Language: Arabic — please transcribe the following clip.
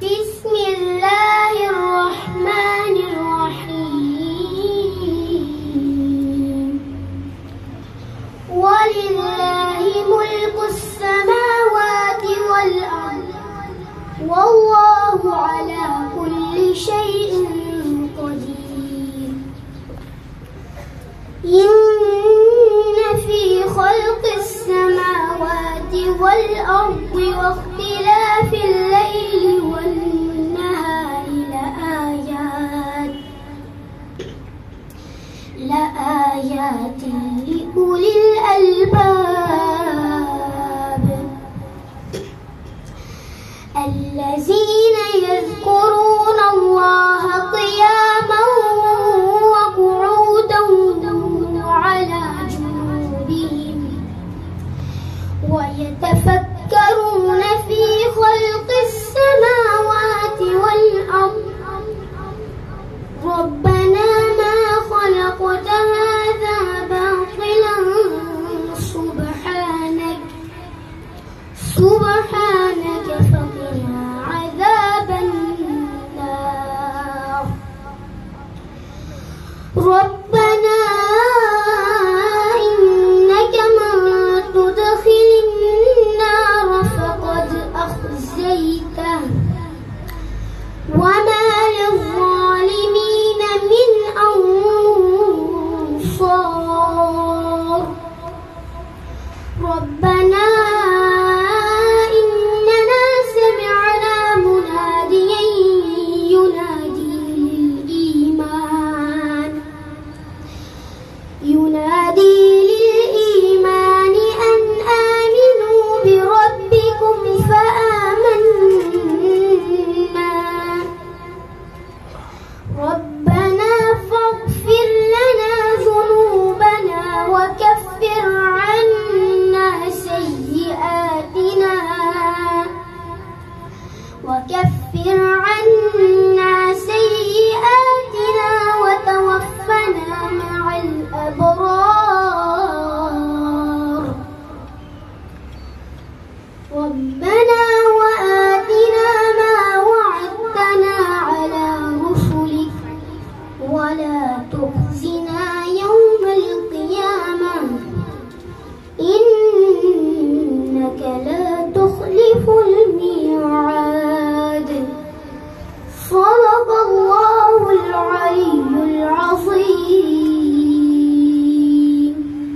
بسم الله الرحمن الرحيم. ولله ملك السماوات والأرض والله على كل شيء قدير. إن في خلق السماوات والأرض واختلاف الليل والنهار لآيات لأولي الألباب الذين يذكرون الله قياما وقعودا وعلى جنوبهم ويتفكرون في خلق السماوات والأرض ربنا ما خلقت هذا باطلا سبحانك فقنا عذاب النار. ربنا إنك من تدخل النار فقد أخزيته وما للظالمين من أنصار. ربنا إننا سمعنا مناديا ينادي للإيمان أن آمنوا بربكم فآمنا. ربنا فاغفر لنا ذنوبنا وكفر عنا سيئاتنا وتوفنا مع الأبرار. ربنا